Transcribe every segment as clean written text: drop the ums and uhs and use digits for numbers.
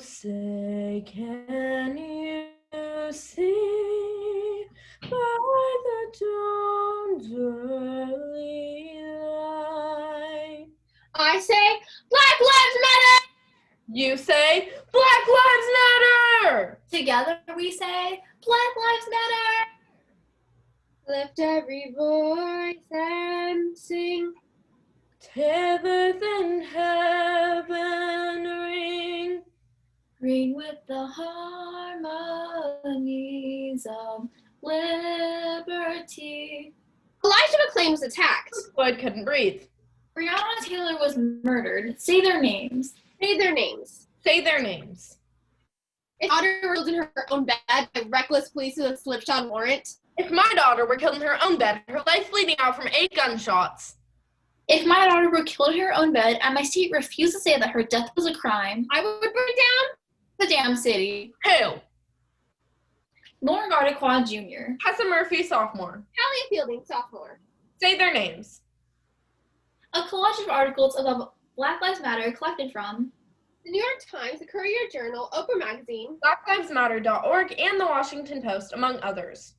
Say, can you see by the dawn's early light? I say, Black Lives Matter! You say, Black Lives Matter! Together we say, Black Lives Matter! Lift every voice and sing. Titheth in heaven ring. Ring with the harmonies of liberty. Elijah McClain was attacked. Floyd couldn't breathe. Breonna Taylor was murdered. Say their names. Say their names. Say their names. If my daughter were killed in her own bed by reckless police with a slipshod warrant. If my daughter were killed in her own bed, her life bleeding out from 8 gunshots. If my daughter were killed in her own bed and my state refused to say that her death was a crime, I would burn down the damn city. Who? Lauren Gardequad Jr. Tessa Murphy, sophomore. Hallie Fielding, sophomore. Say their names. A collage of articles about Black Lives Matter collected from The New York Times, the Courier Journal, Oprah Magazine, BlackLivesMatter.org, and the Washington Post, among others.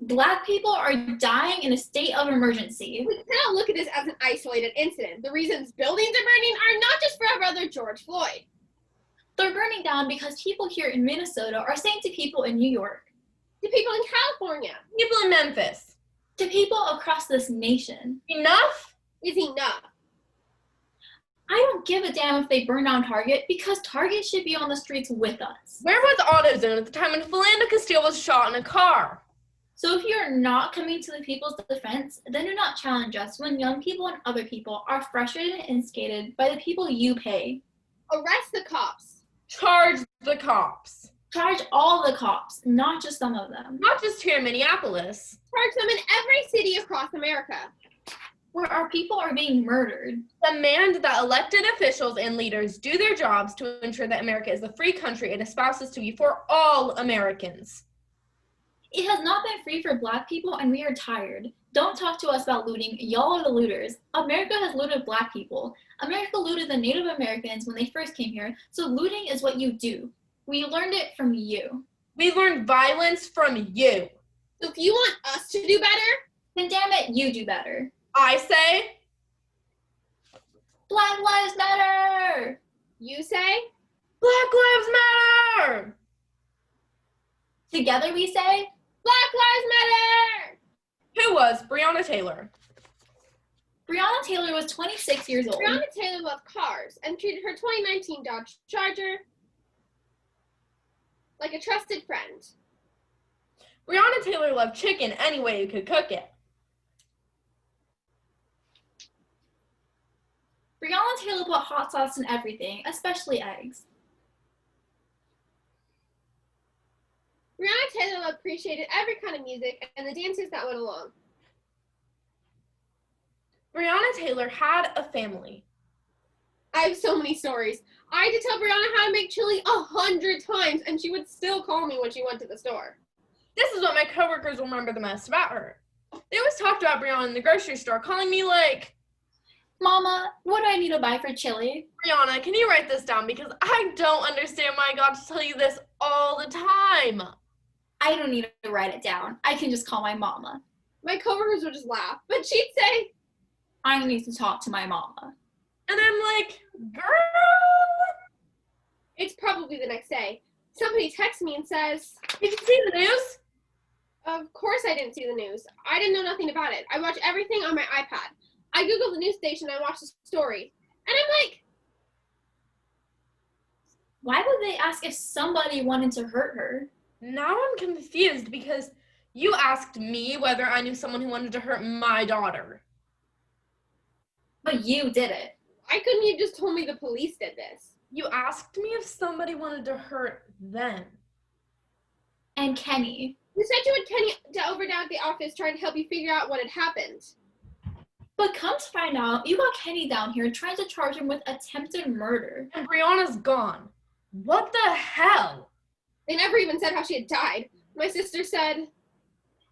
Black people are dying in a state of emergency. We cannot look at this as an isolated incident. The reasons buildings are burning are not just for our brother George Floyd. They're burning down because people here in Minnesota are saying to people in New York, To people in California, People in Memphis. to people across this nation, Enough? is enough. I don't give a damn if they burn down Target because Target should be on the streets with us. Where was AutoZone at the time when Philando Castile was shot in a car? So if you're not coming to the people's defense, then do not challenge us when young people and other people are frustrated and instigated by the people you pay. Arrest the cops. Charge the cops. Charge all the cops, not just some of them. Not just here in Minneapolis. Charge them in every city across America. Where our people are being murdered. Demand that elected officials and leaders do their jobs to ensure that America is the free country it espouses to be for all Americans. It has not been free for Black people, and we are tired. Don't talk to us about looting. Y'all are the looters. America has looted Black people. America looted the Native Americans when they first came here, so looting is what you do. We learned it from you. We learned violence from you. So if you want us to do better, Then damn it, you do better. I say, Black Lives Matter! you say, Black Lives Matter! Together we say, Black Lives Matter! Who was Breonna Taylor? Breonna Taylor was 26 years old. Breonna Taylor loved cars and treated her 2019 Dodge Charger like a trusted friend. Breonna Taylor loved chicken any way you could cook it. Breonna Taylor put hot sauce in everything, especially eggs. Breonna Taylor appreciated every kind of music and the dances that went along. Breonna Taylor had a family. I have so many stories. I had to tell Brianna how to make chili 100 times, and she would still call me when she went to the store. This is what my coworkers remember the most about her. They always talked about Breonna in the grocery store, calling me like, Mama, what do I need to buy for chili? Breonna, can you write this down? Because I don't understand why I got to tell you this all the time. I don't need to write it down. I can just call my mama. My coworkers would just laugh, but she'd say, I need to talk to my mama. And I'm like, girl. it's probably the next day. Somebody texts me and says, Did you see the news? of course I didn't see the news. I didn't know nothing about it. I watch everything on my iPad. I Googled the news station and I watched the story. And I'm like, Why would they ask if somebody wanted to hurt her? Now I'm confused because you asked me whether I knew someone who wanted to hurt my daughter. But you did it. why couldn't you just told me the police did this? You asked me if somebody wanted to hurt them. And Kenny. You said you had Kenny over down at the office trying to help you figure out what had happened. But come to find out, you got Kenny down here trying to charge him with attempted murder. And Breonna's gone. What the hell? They never even said how she had died. My sister said,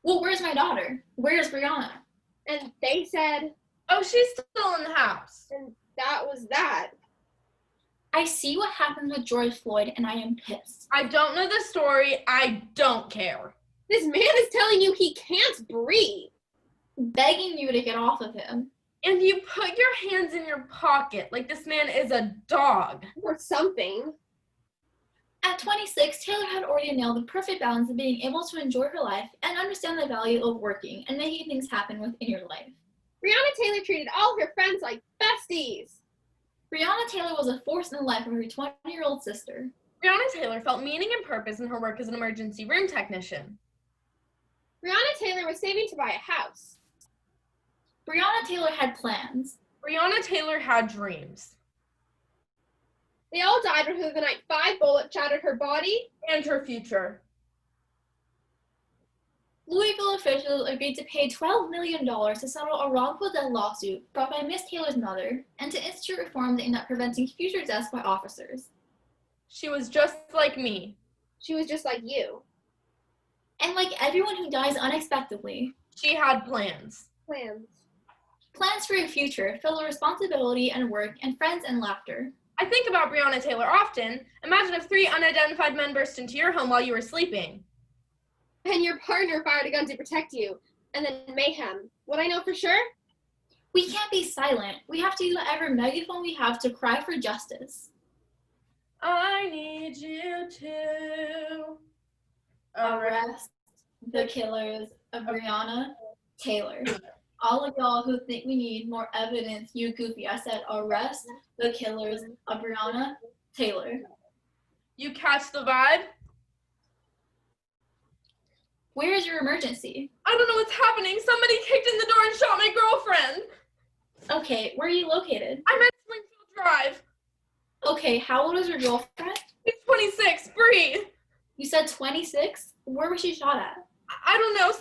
Well, where's my daughter? Where's Breonna? and they said, Oh, she's still in the house. and that was that. I see what happened with George Floyd and I am pissed. I don't know the story. I don't care. This man is telling you he can't breathe. Begging you to get off of him. And you put your hands in your pocket like this man is a dog. Or something. At 26, Taylor had already nailed the perfect balance of being able to enjoy her life and understand the value of working and making things happen within your life. Breonna Taylor treated all of her friends like besties. Breonna Taylor was a force in the life of her 20-year-old sister. Breonna Taylor felt meaning and purpose in her work as an emergency room technician. Breonna Taylor was saving to buy a house. Breonna Taylor had plans. Breonna Taylor had dreams. They all died before the night 5 bullets shattered her body and her future. Louisville officials agreed to pay $12 million to settle a wrongful death lawsuit brought by Miss Taylor's mother and to institute reforms aimed at preventing future deaths by officers. She was just like me. She was just like you. And like everyone who dies unexpectedly, she had plans. Plans for your future filled with responsibility and work and friends and laughter. I think about Breonna Taylor often. Imagine if 3 unidentified men burst into your home while you were sleeping. And your partner fired a gun to protect you. And then mayhem. Would I know for sure? We can't be silent. We have to use whatever megaphone we have to cry for justice. I need you to arrest the killers of Breonna Taylor. All of y'all who think we need more evidence, you goofy. I said arrest the killers of Breonna Taylor. You catch the vibe? Where is your emergency? I don't know what's happening. Somebody kicked in the door and shot my girlfriend. Okay, where are you located? I'm at Springfield Drive. Okay, how old is your girlfriend? She's 26, Bree. You said 26? Where was she shot at? I don't know.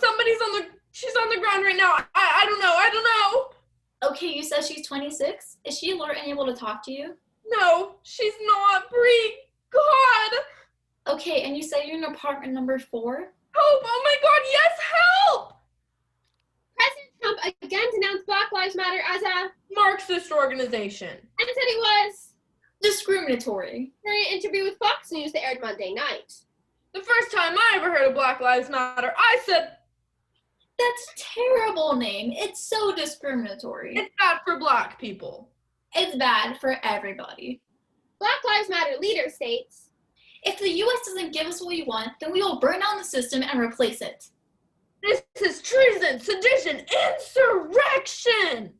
She's on the ground right now. I don't know. Okay, you said she's 26? Is she alert and able to talk to you? No, she's not, Bree. God. Okay, and you said you're in apartment number 4? Help! Oh my God, yes, help! President Trump again denounced Black Lives Matter as a Marxist organization. And said it was discriminatory. During an interview with Fox News that aired Monday night. The first time I ever heard of Black Lives Matter, I said, that's a terrible name. It's so discriminatory. It's bad for Black people. It's bad for everybody. Black Lives Matter leader states, if the U.S. doesn't give us what we want, then we will burn down the system and replace it. This is treason, sedition, insurrection!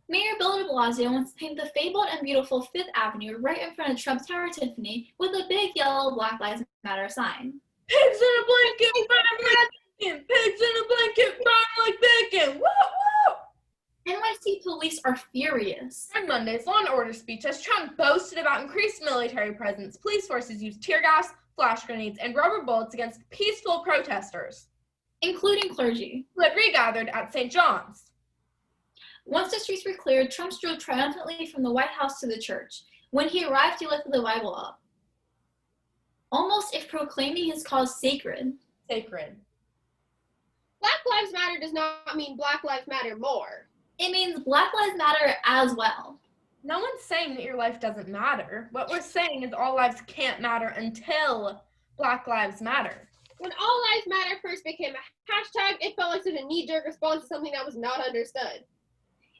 Mayor Bill de Blasio wants to paint the fabled and beautiful 5th Avenue right in front of Trump Tower Tiffany with a big yellow Black Lives Matter sign. Pigs in a blanket, frying like bacon! Pigs in a blanket, frying like bacon! Woo, woo! NYC police are furious. During Monday's Law and Order speech, as Trump boasted about increased military presence, police forces used tear gas, flash grenades, and rubber bullets against peaceful protesters, including clergy, who had regathered at St. John's. Once the streets were cleared, Trump strode triumphantly from the White House to the church. When he arrived, he lifted the Bible up, almost if proclaiming his cause sacred. Sacred. Black Lives Matter does not mean Black Lives Matter more. It means Black Lives Matter as well. No one's saying that your life doesn't matter. What we're saying is all lives can't matter until Black Lives Matter. When All Lives Matter first became a hashtag, it felt like such a knee-jerk response to something that was not understood.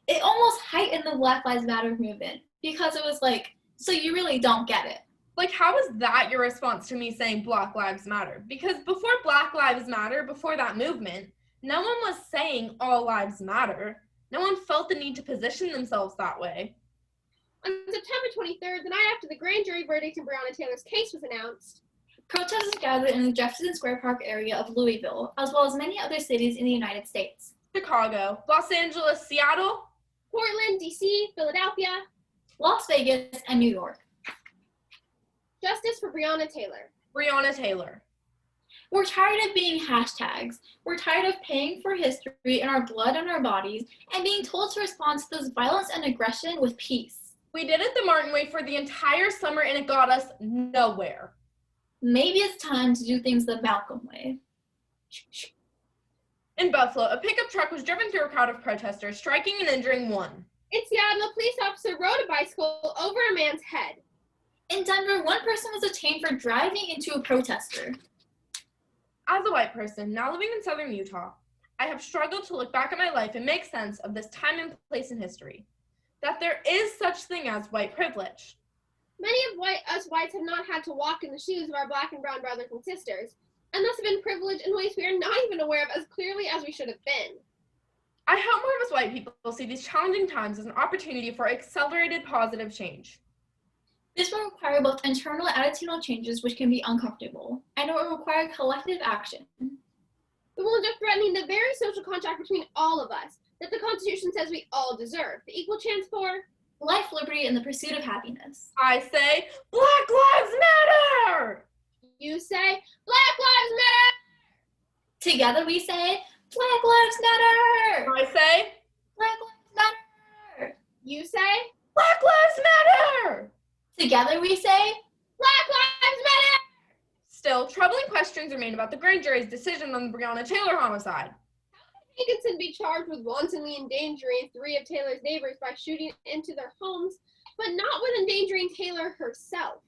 It almost heightened the Black Lives Matter movement because it was like, so you really don't get it. Like, how is that your response to me saying Black Lives Matter? Because before Black Lives Matter, before that movement, no one was saying all lives matter. No one felt the need to position themselves that way. On September 23rd, the night after the grand jury verdict in Breonna Taylor's case was announced, protesters gathered in the Jefferson Square Park area of Louisville, as well as many other cities in the United States. Chicago, Los Angeles, Seattle, Portland, D.C., Philadelphia, Las Vegas, and New York. Justice for Breonna Taylor. Breonna Taylor. We're tired of being hashtags. We're tired of paying for history in our blood and our bodies and being told to respond to this violence and aggression with peace. We did it the Martin way for the entire summer and it got us nowhere. Maybe it's time to do things the Malcolm way. In Buffalo, a pickup truck was driven through a crowd of protesters, striking and injuring one. In Seattle, a police officer rode a bicycle over a man's head. In Denver, one person was detained for driving into a protester. As a white person now living in southern Utah, I have struggled to look back at my life and make sense of this time and place in history. That there is such thing as white privilege. Many of us whites have not had to walk in the shoes of our black and brown brothers and sisters, and thus have been privileged in ways we are not even aware of as clearly as we should have been. I hope more of us white people see these challenging times as an opportunity for accelerated positive change. This will require both internal and attitudinal changes which can be uncomfortable, and it will require collective action. It will end up threatening the very social contract between all of us that the Constitution says we all deserve, the equal chance for Life, liberty, and the pursuit of happiness. I say, Black Lives Matter! You say, Black Lives Matter! Together we say, Black Lives Matter! I say, Black Lives Matter! You say, Black Lives Matter! Together we say, Black Lives Matter! Still, troubling questions remain about the grand jury's decision on the Breonna Taylor homicide. Higginson be charged with wantonly endangering 3 of Taylor's neighbors by shooting into their homes, but not with endangering Taylor herself.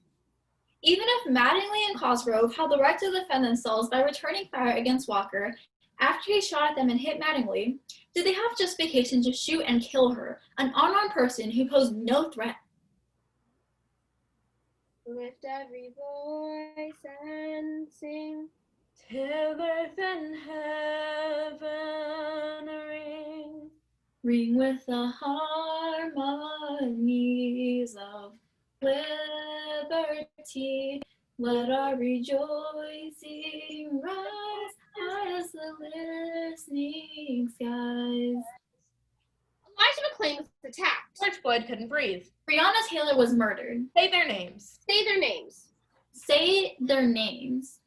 even if Mattingly and Cosgrove had the right to defend themselves by returning fire against Walker after he shot at them and hit Mattingly, did they have justification to shoot and kill her, an unarmed person who posed no threat? Lift every voice and sing. Till earth and heaven ring. Ring with the harmonies of liberty. Let our rejoicing rise high as the listening skies. Elijah McClain was attacked. George Floyd couldn't breathe. Breonna Taylor was murdered. Say their names. Say their names. Say their names.